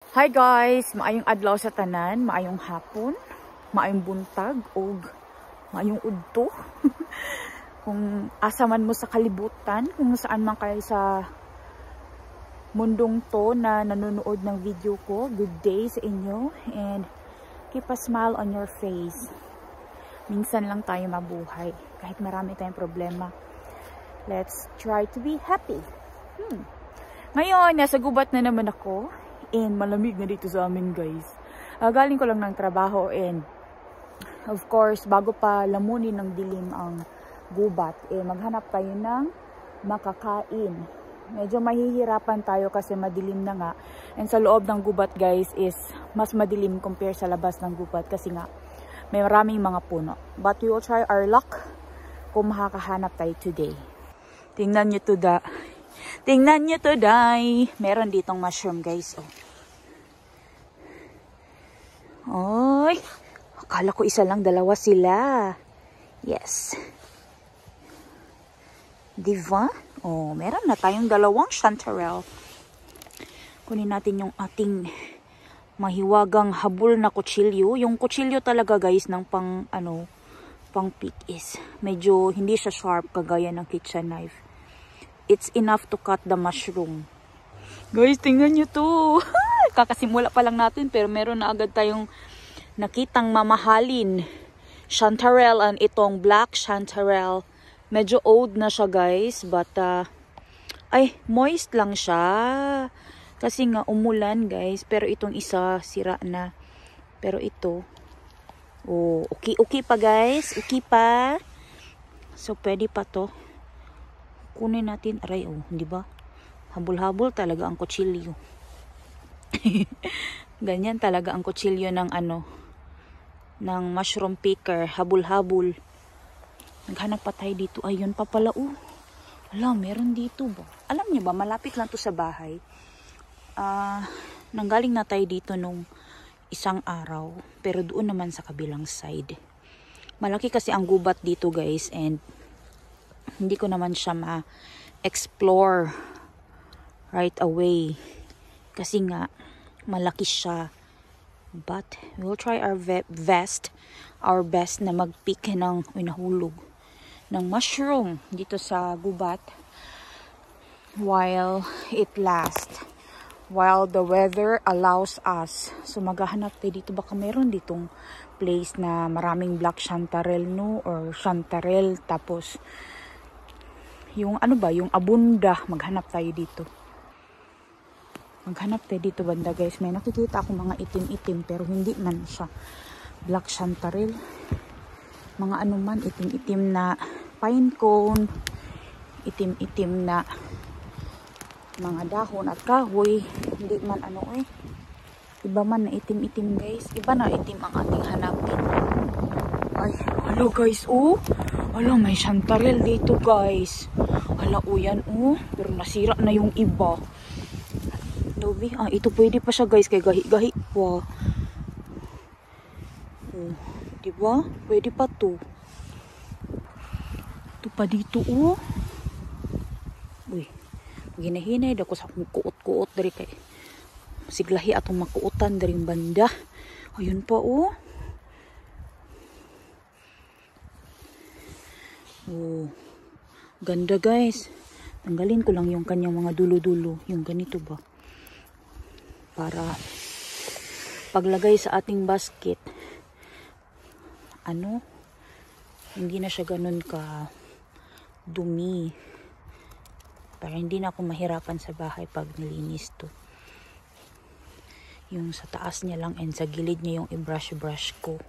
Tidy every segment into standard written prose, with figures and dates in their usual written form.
Hi guys! Maayong adlaw sa tanan, maayong hapon, maayong buntag, o maayong udto. Kung asa man mo sa kalibutan, kung saan man kayo sa mundong to na nanonood ng video ko, good day sa inyo and keep a smile on your face. Minsan lang tayo mabuhay, kahit marami tayong problema. Let's try to be happy. Ngayon, nasa gubat na naman ako. And malamig na dito sa amin guys. Galing ko lang ng trabaho and of course bago pa lamunin ng dilim ang gubat, maghanap tayo ng makakain. Medyo mahihirapan tayo kasi madilim na nga. And sa loob ng gubat guys is mas madilim compare sa labas ng gubat kasi nga may maraming mga puno. But we will try our luck kung makakahanap tayo today. Tingnan nyo to da. Tingnan nyo to, day. Meron ditong mushroom, guys. Oy. Akala ko isa lang, dalawa sila. Yes. Diba? Oh, meron na tayong dalawang chanterelle. Kunin natin yung ating mahiwagang habol na kutsilyo. Yung kutsilyo talaga, guys, ng pang pick is medyo hindi siya sharp kagaya ng kitchen knife. It's enough to cut the mushroom. Guys, tingnan nyo to. Kakasimula pa lang natin pero meron na agad tayong nakitang mamahalin. Chanterelle and itong black chanterelle. Medyo old na siya guys. But, moist lang siya. Kasi nga umulan guys. Pero itong isa sira na. Pero ito, okay pa guys. Okay pa. So, pwede pa to. Kunin natin, aray, di ba? Habol-habol talaga ang kutsilyo. Ganyan talaga ang kutsilyo ng ng mushroom picker, habol-habol. Naghanap pa tayo dito. Ayun pa pala, Alam, meron dito ba? Alam niyo ba, malapit lang to sa bahay. Nanggaling na tayo dito nung isang araw, pero doon naman sa kabilang side. Malaki kasi ang gubat dito, guys, and hindi ko naman siya ma-explore right away. Kasi nga, malaki siya. But, we'll try our best na mag-pick ng, nahulog, ng mushroom dito sa gubat while it lasts. While the weather allows us. So, maghahanap tayo dito. Baka meron ditong place na maraming black chanterelle, no? Or chanterelle. Tapos, yung yung abunda, maghanap tayo dito. Maghanap tayo dito banda guys. May nakikita ako mga itim-itim pero hindi man siya black chanterelle. Mga man, itim-itim na pine cone, itim-itim na mga dahon at kahoy. Hindi man iba man na itim-itim guys. Iba na itim ang ating hanapin. Ay, hello guys, Hala, may chanterelle dito guys. Hala, yan, pero nasira na yung iba. Dobi, ito pwede pa siya guys, kay gahi-gahi pa. Diba? Pwede pa to. Ito pa dito, Uy, ginahinay dako sa akong kuot-kuot dari kay siglahi atong makuutan dari banda. Ayun pa, ganda guys. Tanggalin ko lang yung kanyang mga dulo-dulo. Yung ganito ba? Para paglagay sa ating basket, hindi na siya ganun ka dumi. Para hindi na ako mahirapan sa bahay pag nilinis to. Yung sa taas niya lang and sa gilid niya yung i-brush ko.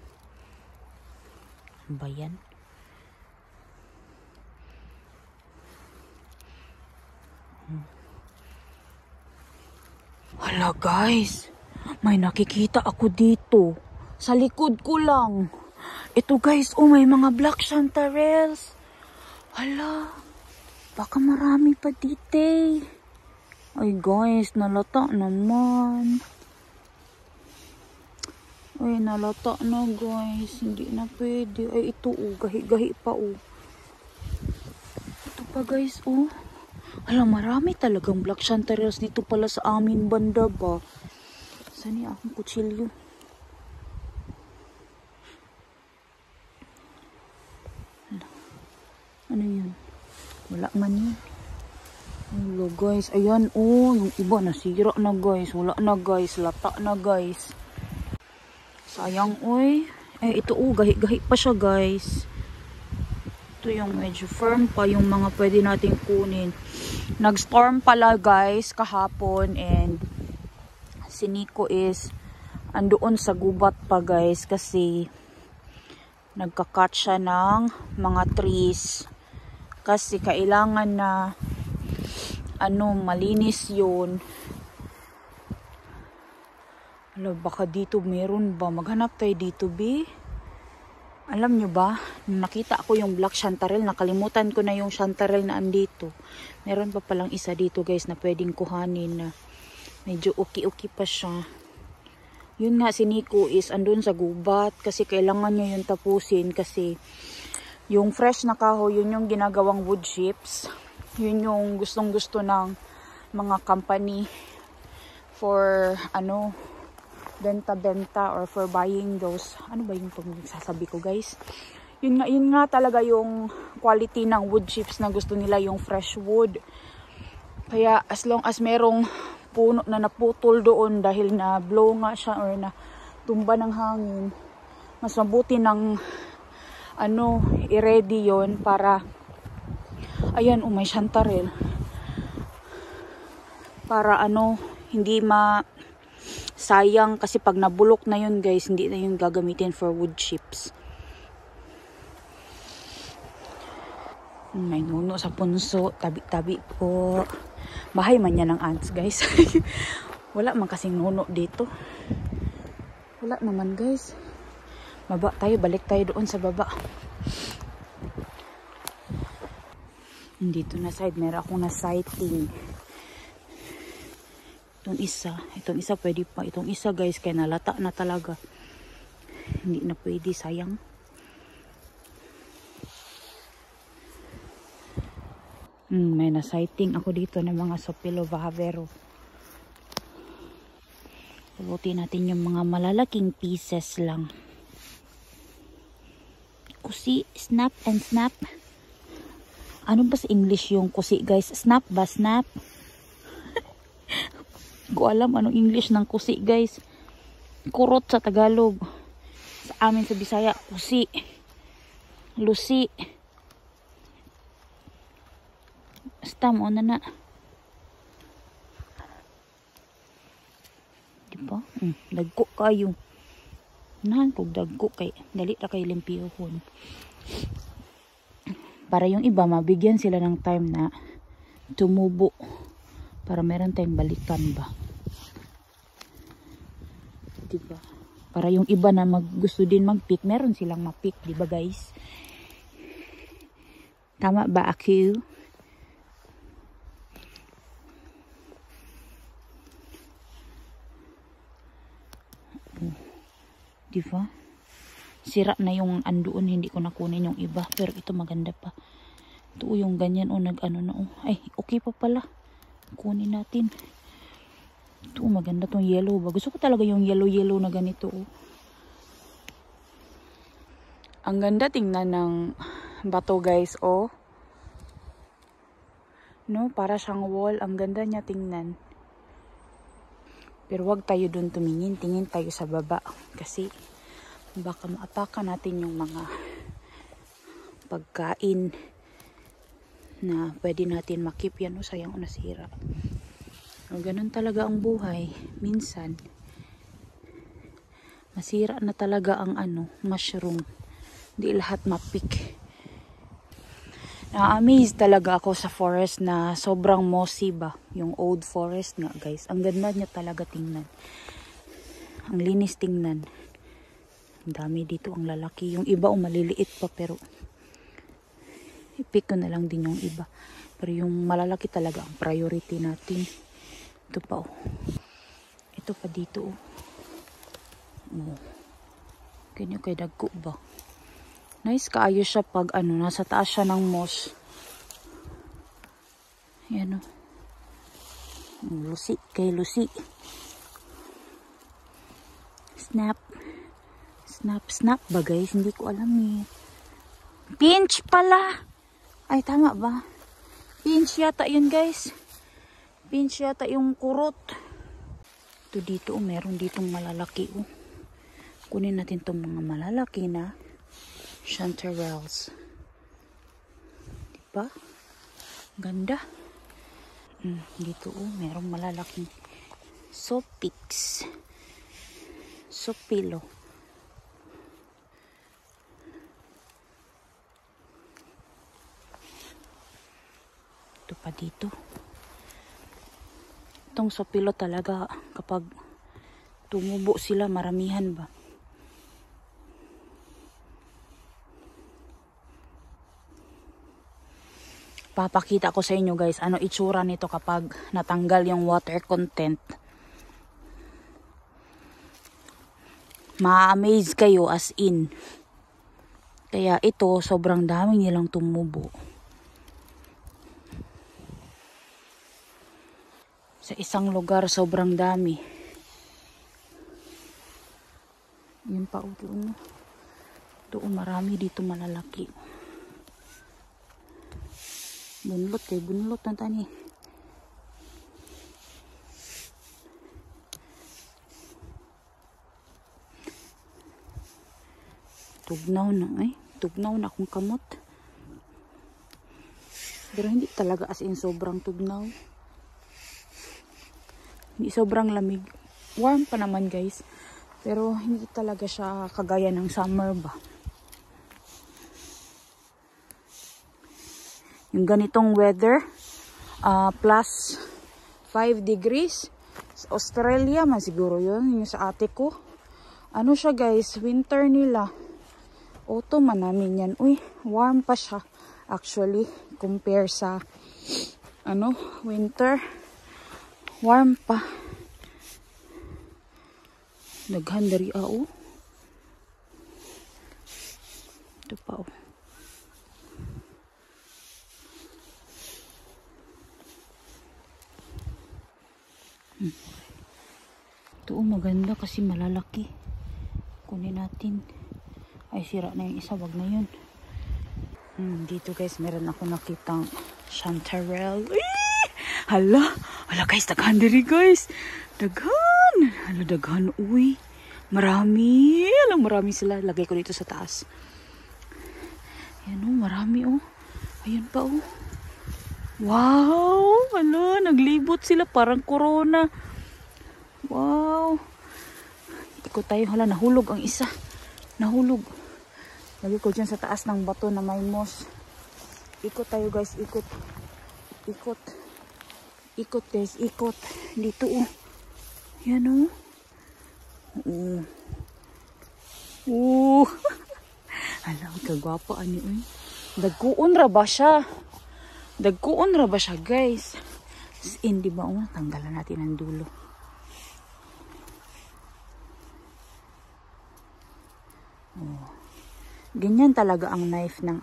Ano ba yan? Hala guys, may nakikita ako dito. Sa likod ko lang. Ito guys, may mga black chanterelles. Hala, baka marami pa dito. Ay guys, nalata naman. Ay, nalata na guys. Hindi na pwede. Ay, ito gahi-gahi pa Ito pa guys Alam, marami talagang black chanterelles dito pala sa amin banda ba. Saan niya akong kutsilyo? Ano yun? Wala man yun. Hello guys. Ayan. Oh, yung iba nasira na guys. Wala na guys. Lata na guys. Sayang oy. Eh ito oh. Gahi-gahi pa siya guys. Ito yung medyo firm pa yung mga pwede nating kunin. Nag-storm pala guys kahapon. And si Nico is andoon sa gubat pa guys. Kasi nagka-cut siya ng mga trees. Kasi kailangan na malinis yun. Alam, baka dito meron ba? Maghanap tayo dito, B. Alam nyo ba? Nakita ako yung black chanterelle. Nakalimutan ko na yung chanterelle na andito. Meron pa palang isa dito guys na pwedeng kuhanin na medyo uki-uki pa siya. Yun nga si Nico is andun sa gubat kasi kailangan niya yung tapusin kasi yung fresh na kahoy, yun yung ginagawang wood chips. Yun yung gustong-gusto ng mga company for benta-benta or for buying those. Ano ba yung pagsasabi ko guys? Yun nga talaga yung quality ng wood chips na gusto nila, yung fresh wood. Kaya as long as merong puno na naputol doon dahil na blow nga siya or na tumba ng hangin, mas mabuti ng i-ready yon para ayan, may chanterelle para hindi sayang kasi pag nabulok na yun guys, hindi na yung gagamitin for wood chips. May nuno sa punso, tabi-tabi po. Bahay man yan ng ants guys. Wala man kasing nuno dito. Wala naman guys. Baba tayo, balik tayo doon sa baba. Dito na side, meron akong na-sighting. Itong isa pwede pa. Itong isa guys, kaya nalata na talaga. Hindi na pwede, sayang. May na-sighting ako dito ng mga Sopilobahavero. Pulutin natin yung mga malalaking pieces lang. Kusi, snap and snap. Ano ba sa English yung kusi guys? Snap ba? Snap? Ko alam anong English ng kusi guys. Kurot sa Tagalog. Sa amin sa Bisaya, kusi. Lusi. Basta mo na. Diba? Dagko kayo. Nahan kog dagko kay dali ra kay limpiyuhon. Para yung iba mabigyan sila ng time na tumubo para meron tayong balikan ba. Diba? Para yung iba na gusto din mag-pick, meron silang ma-pick, diba guys? Tama ba ako? Diba? Sira na yung andoon, hindi ko nakunin yung iba. Pero ito maganda pa. Ito yung ganyan nag-ano na Ay, okay pa pala. Kunin natin. Ito maganda tong yellow ba. Gusto ko talaga yung yellow na ganito Ang ganda tingnan ng bato guys No, para siyang wall. Ang ganda niya tingnan. Pero wag tayo dun tumingin. Tingin tayo sa baba. Kasi baka maataka natin yung mga pagkain na pwede natin makip yan. Sayang nasira. Ganun talaga ang buhay. Minsan masira na talaga ang mushroom. Hindi lahat mapik. Na-amaze talaga ako sa forest na sobrang mossy ba. Yung old forest nga guys. Ang ganda niya talaga tingnan. Ang linis tingnan. Ang dami dito ang lalaki. Yung iba maliliit pa pero i-pick ko na lang din yung iba. Pero yung malalaki talaga ang priority natin. Ito pa Ito pa dito Ganyan kay dagko ba. Nice kaayo siya pag nasa taas siya ng moss. Yan Lusi kay Lusi. Snap. Snap ba guys? Hindi ko alam eh. Pinch pala. Ay, tama ba? Pinch yata yun guys. Pinch yata yung kurot. Ito dito, meron ditong malalaki. Kunin natin itong mga malalaki na chanterelles. Diba? Ganda. Dito merong malalaking Sopix. Sopilo. Ito pa dito. Itong Sopilo talaga kapag tumubo sila, maramihan ba? Papakita ko sa inyo guys ano itsura nito kapag natanggal yung water content. Ma-amaze kayo as in. Kaya ito sobrang dami nilang tumubo. Sa isang lugar sobrang dami. Yun pa doon. Doon marami dito malalaki. Bunlot kay bunlot na tani. Tugnaw na tugnaw na akong kamot. Pero hindi talaga as in sobrang tugnaw. Hindi sobrang lamig. Warm pa naman guys. Pero hindi talaga siya kagaya ng summer ba. Yung ganitong weather, plus 5 degrees. Sa Australia man siguro yun, yung sa ate ko. Ano siya guys, winter nila. Autumn man namin yan. Uy, warm pa siya actually compare sa winter. Warm pa. Daghan dari Ito pa Ito maganda kasi malalaki. Kunin natin. Ay, sira na yung isa. Wag na yun. Dito guys, meron ako nakitang chanterelle. Hala guys, daghan diri guys. Daghan. Hala, daghan. Uy, marami. Marami sila. Lagay ko dito sa taas. Ayan marami Ayan pa Wow! Hala, naglibot sila. Parang corona. Wow! Ikot tayo. Hala, nahulog ang isa. Nahulog. Lagi ko dyan sa taas ng bato na may moss. Ikot tayo guys. Ikot. Ikot. Ikot guys. Ikot. Dito Yan Hala, kagwapo ani Dagkuon ra ba siya? Dagkuon ra ba siya guys? Di ba tanggalan natin ang dulo. Ganyan talaga ang knife ng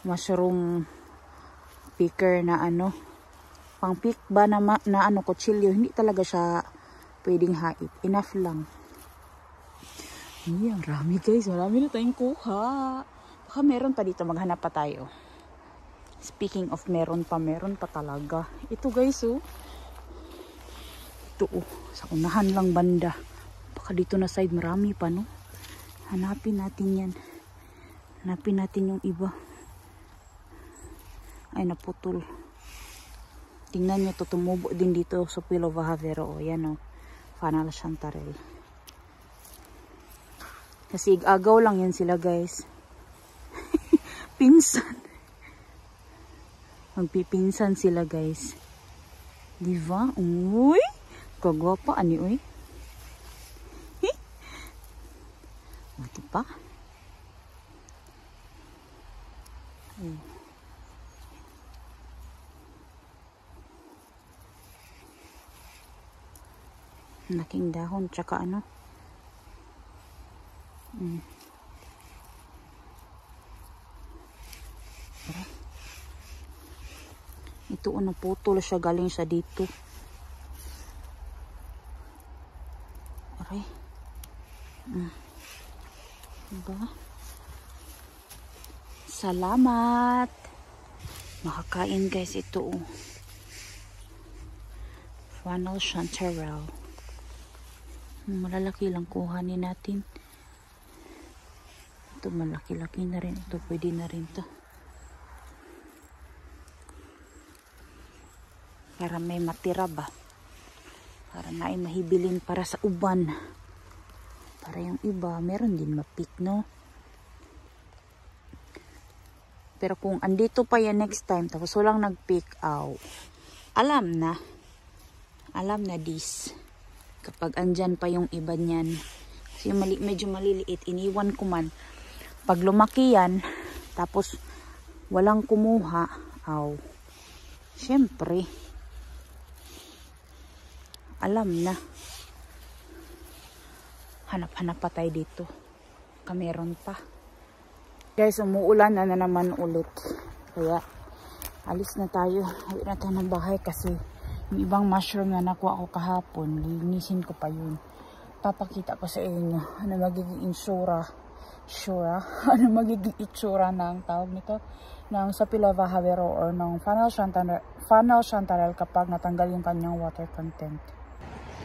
mushroom picker na pang pick ba na kutsilyo. Hindi talaga siya pwedeng hait. Enough lang. Ang rami guys. Marami na tayong kuha. Baka meron pa dito. Maghanap pa tayo. Speaking of meron pa talaga. Ito guys Ito sa unahan lang banda. Baka dito na side marami pa Hanapin natin yan. Hanapin natin yung iba. Ay, naputol. Tingnan nyo to, tumubo din dito sa Sopilo Bahavero. Yan Fanal Chanterelle. Kasi agaw lang yan sila guys. Pinsan. Magpipinsan sila guys. Diba? Uy! Kagwapa ani Diba? Laking dahon tsaka ito naputol siya galing siya dito. Aray. Diba? Salamat. Makakain guys ito. Funnel chanterelle. Malalaki lang kuhanin natin. Ito malaki-laki na rin. Ito pwede na rin to. Para may matira ba? Para na ay mahibilin para sa uban. Para yung iba, meron din mapik, no? Pero kung andito pa yan next time, tapos walang nag-pick out, alam na this. Kapag andyan pa yung iba niyan. Kasi yung medyo maliliit, iniwan ko man. Pag lumaki yan, tapos walang kumuha, syempre, alam na. Hanap-hanap pa tayo dito. Meron pa. Guys, umuulan na naman ulit. Kaya, alis na tayo. Uwi na tayo ng bahay kasi yung ibang mushroom na nakuha ko kahapon, linisin ko pa yun. Papakita ko sa inyo ano magiging ano magiging itsura ng tawag nito ng Sapilava Havero or ng funnel chanterelle kapag natanggal yung kanyang water content.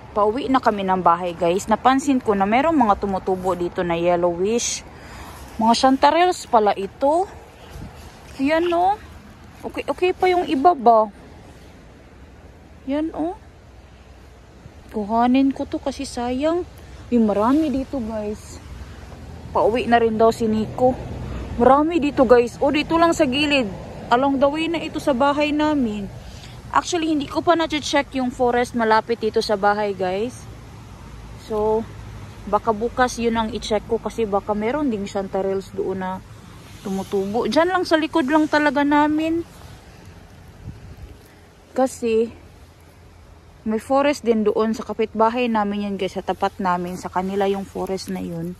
Pauwi na kami ng bahay guys. Napansin ko na merong mga tumutubo dito na yellowish. Mga chanterelles pala ito. Ayan o. Okay pa yung iba ba? Yan o. Kuhanin ko to kasi sayang. Marami dito guys. Pauwi na rin daw si Nico. Marami dito guys. O dito lang sa gilid. Along the way na ito sa bahay namin. Actually hindi ko pa na-check yung forest malapit dito sa bahay guys. So baka bukas yun ang i-check ko kasi baka meron ding chanterelles doon na tumutubo. Diyan lang sa likod lang talaga namin. Kasi may forest din doon sa kapitbahay namin yan guys. Sa tapat namin. Sa kanila yung forest na yun.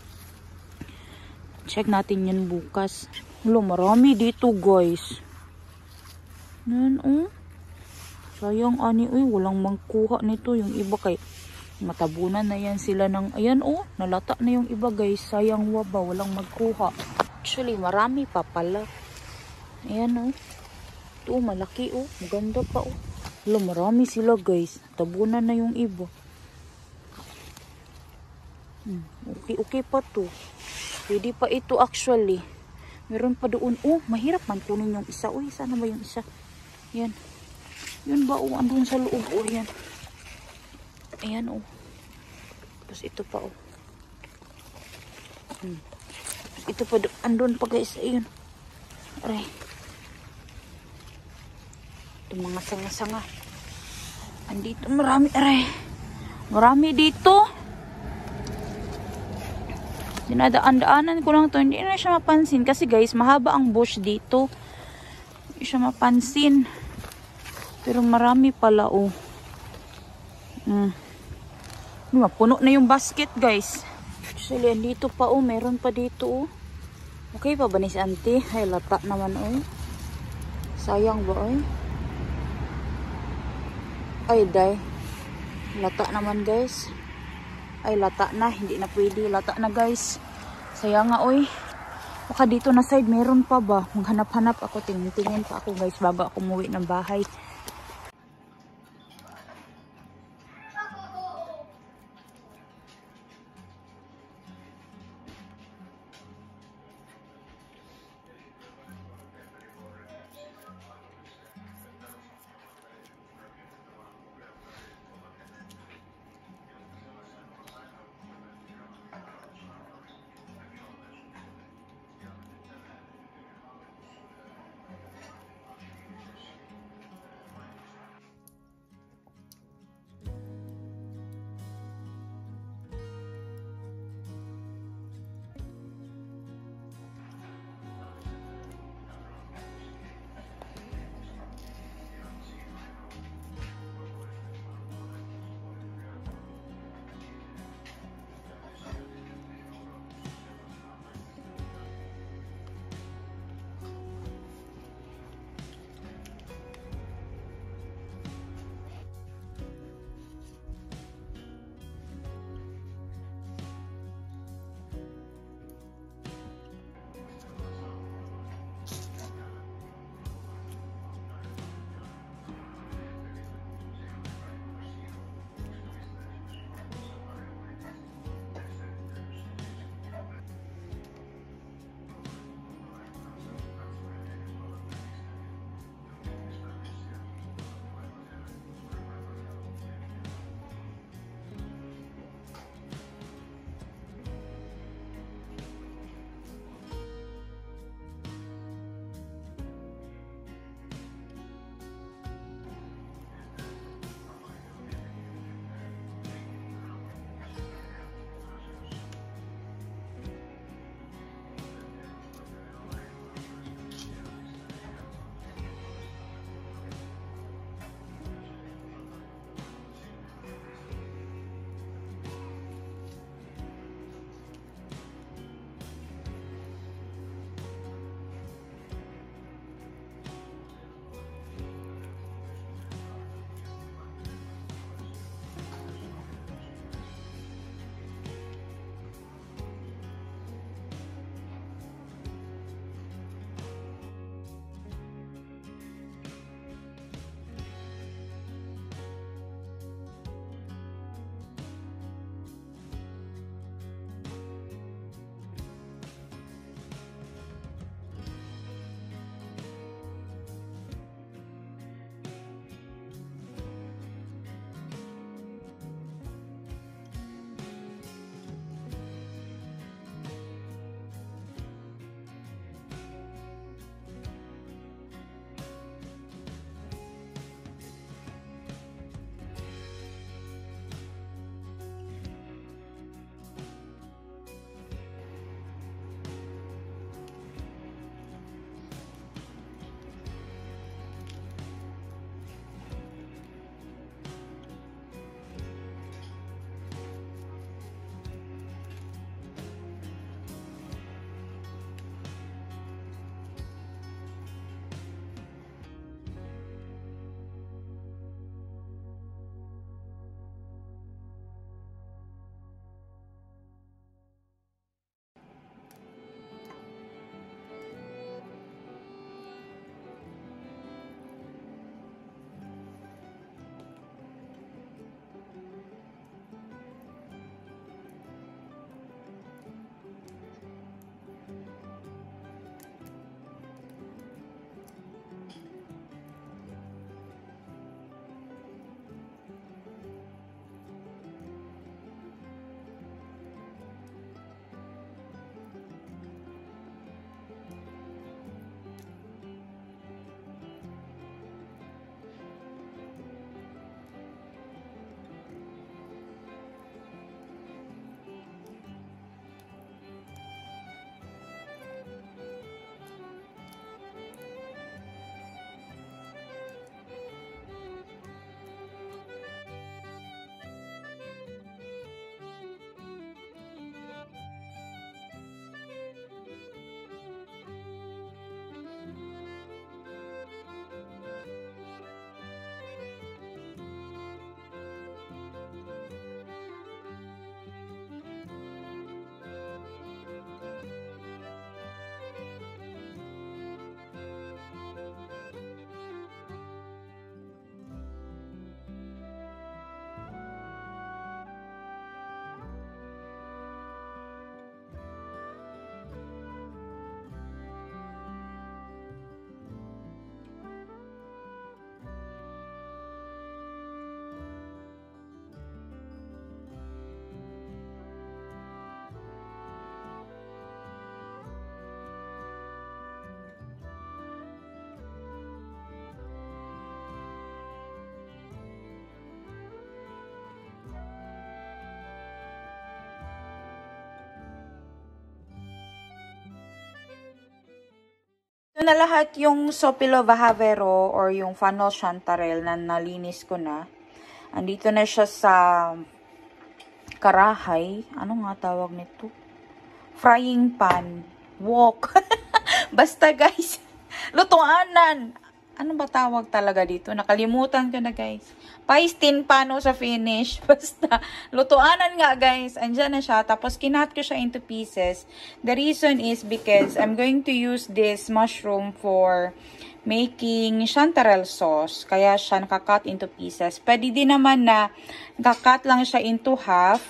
Check natin yan bukas. Wala, marami dito guys. Yan sayang ani. Walang mangkuha nito. Yung iba kay matabunan na yan sila ng. Ayan nalata na yung iba guys. Sayang waba. Walang magkuha. Actually marami pa pala. Ayan ito malaki maganda pa Wala, marami sila guys. Tabunan na yung iba. Okay pa to. Pwede pa ito actually. Meron pa doon. Mahirap man kunin yung isa. Sana ba yung isa? Yan. Yun ba andun sa loob. Yan. Ayan Tapos ito pa Ito pa andun pa guys. Ayun. Aray. Ito mga sanga-sanga. Andito marami. Aray. Marami dito. Dinadaan-daanan ko lang to. Hindi na siya mapansin. Kasi guys, mahaba ang bush dito. Hindi siya mapansin. Pero marami pala Puno na yung basket guys. Actually, andito pa meron pa dito Okay pa ba ni si auntie? Ay, lata naman Sayang ba Ay, day. Lata naman guys. Ay, lata na. Hindi na pwede. Lata na guys. Sayang nga Baka dito na side meron pa ba? Maghanap-hanap ako. Tingin pa ako guys bago ako umuwi ng bahay. Na lahat yung Sopilo Bahavero or yung funnel chanterelle na nalinis ko na. Andito na siya sa karahay. Ano nga tawag nito? Frying pan. Wok. Basta guys. Lutuanan. Ano ba tawag talaga dito? Nakalimutan ko na guys. Paistin pano sa finish. Basta, lutuanan nga guys. Andyan na siya. Tapos, kinat ko siya into pieces. The reason is because I'm going to use this mushroom for making chanterelle sauce. Kaya siya nakakat into pieces. Pwede din naman na nakakat lang siya into half.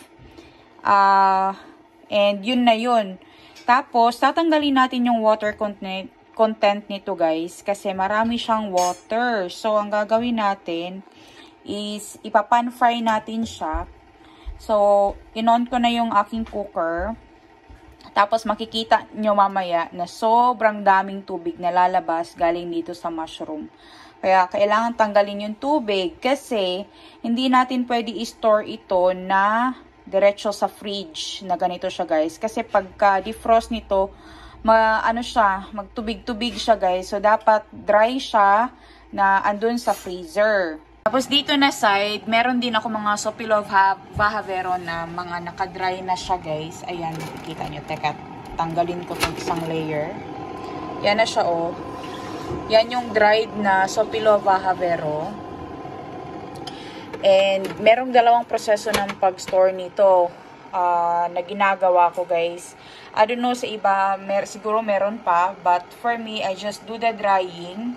And yun na yun. Tapos, tatanggalin natin yung water content nito guys. Kasi marami siyang water. So, ang gagawin natin is ipapan fry natin siya. So, inon ko na yung aking cooker. Tapos makikita nyo mamaya na sobrang daming tubig na lalabas galing dito sa mushroom. Kaya kailangan tanggalin yung tubig kasi hindi natin pwede i-store ito na diretso sa fridge na ganito siya guys. Kasi pagka defrost nito, magtubig-tubig siya guys. So, dapat dry siya na andun sa freezer. Tapos dito na side, meron din ako mga Sopilo Bahavero na mga nakadry na siya guys. Ayan, kita nyo. Teka, tanggalin ko itong isang layer. Yan na siya oh. Yan yung dried na Sopilo Bahavero. And merong dalawang proseso ng pag-store nito na ginagawa ko guys. I don't know sa iba, siguro meron pa. But for me, I just do the drying.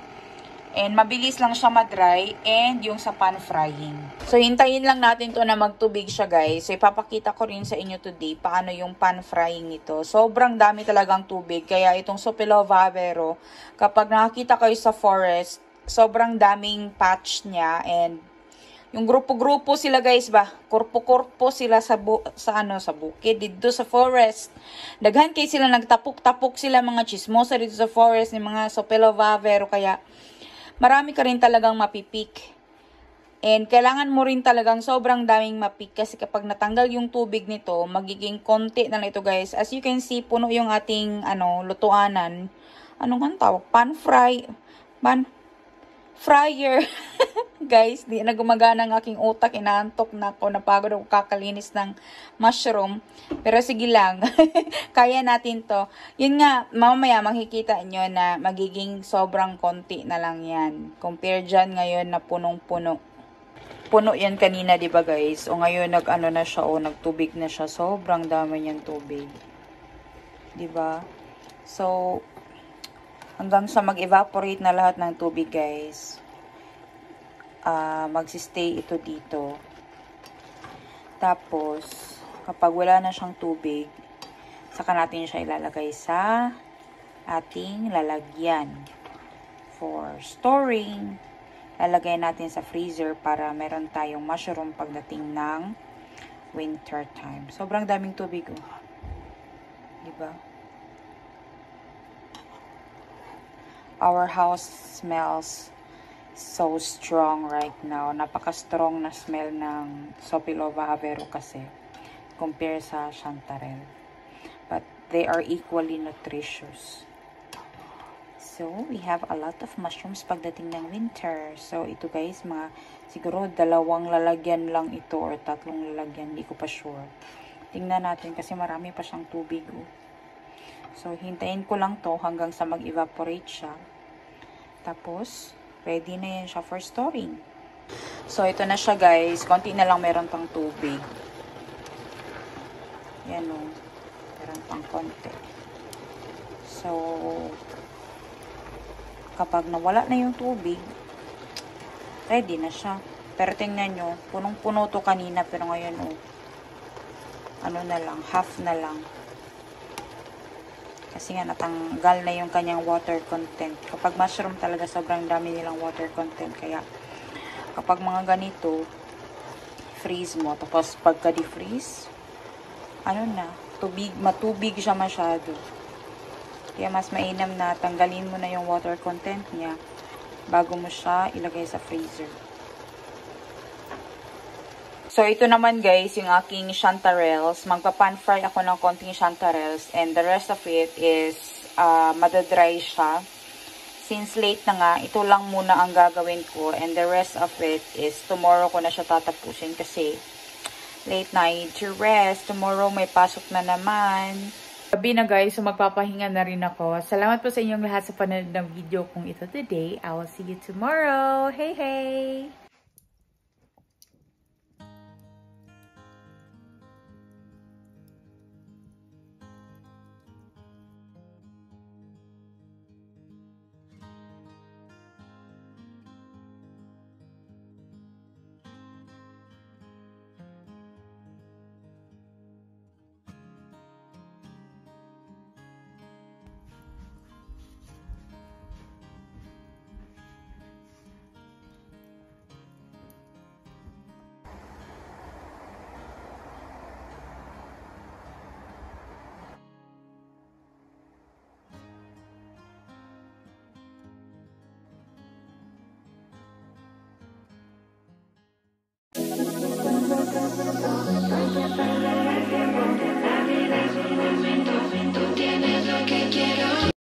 And mabilis lang siya ma-dry and yung sa pan frying. So, hintayin lang natin to na magtubig siya guys. So, ipapakita ko rin sa inyo today paano yung pan frying nito. Sobrang dami talagang tubig. Kaya itong Sopilo Bahavero, kapag nakakita kayo sa forest, sobrang daming patch niya. And yung grupo-grupo sila guys ba? Kurpo-kurpo sila sa bukid, dito sa forest. Daghan kayo sila, nagtapok-tapok sila mga chismosa dito sa forest, ng mga Sopilo Bahavero. Kaya marami ka rin talagang mapipik. And kailangan mo rin talagang sobrang daming mapik kasi kapag natanggal yung tubig nito, magiging konti na lang ito guys. As you can see, puno yung ating lutuanan. Anong ang tawag? Fryer. Guys, di na gumagana ang aking utak. Inaantok na ako. Napagod ako kakalinis ng mushroom. Pero sige lang. Kaya natin to. Yun nga, mamaya makikita nyo na magiging sobrang konti na lang yan. Compare dyan ngayon na punong-puno. Puno yan kanina, di ba guys? O ngayon na siya, nagtubig na siya. Sobrang dami niyang tubig. Di ba? So, hanggang sa mag-evaporate na lahat ng tubig guys. Magsistay ito dito. Tapos, kapag wala na siyang tubig, saka natin siya ilalagay sa ating lalagyan for storing. Lalagay natin sa freezer para meron tayong mushroom pagdating ng winter time. Sobrang daming tubig oh. Diba? Our house smells so strong right now. Napaka-strong na smell ng Sopilo Bahavero kasi compare sa chanterelle. But they are equally nutritious. So, we have a lot of mushrooms pagdating ng winter. So, ito guys, siguro 2 lalagyan lang ito or 3 lalagyan. Hindi ko pa sure. Tingnan natin kasi marami pa siyang tubig. Oh. So, hintayin ko lang to hanggang sa mag-evaporate siya. Tapos, ready na yan siya for storing. So, ito na siya guys. Konti na lang meron pang tubig. Yan o. Meron pang konti. So, kapag nawala na yung tubig, ready na siya. Pero tingnan nyo, punong-puno to kanina. Pero ngayon o, na lang, half na lang. Kasi nga natanggal na yung kanyang water content. Kapag mushroom talaga sobrang dami nilang water content. Kaya kapag mga ganito, freeze mo. Tapos pagka di-freeze, matubig siya masyado. Kaya mas mainam na tanggalin mo na yung water content niya bago mo siya ilagay sa freezer. So, ito naman guys, yung aking chanterelles. Magpa-pan fry ako ng konting chanterelles. And the rest of it is madadry siya. since late na nga, ito lang muna ang gagawin ko. And the rest of it is tomorrow ko na siya tatapusin kasi late na, I need to rest. Tomorrow may pasok na naman. Gabi na guys, so magpapahinga na rin ako. Salamat po sa inyong lahat sa panonood ng video kong ito today. I will see you tomorrow. Hey, hey!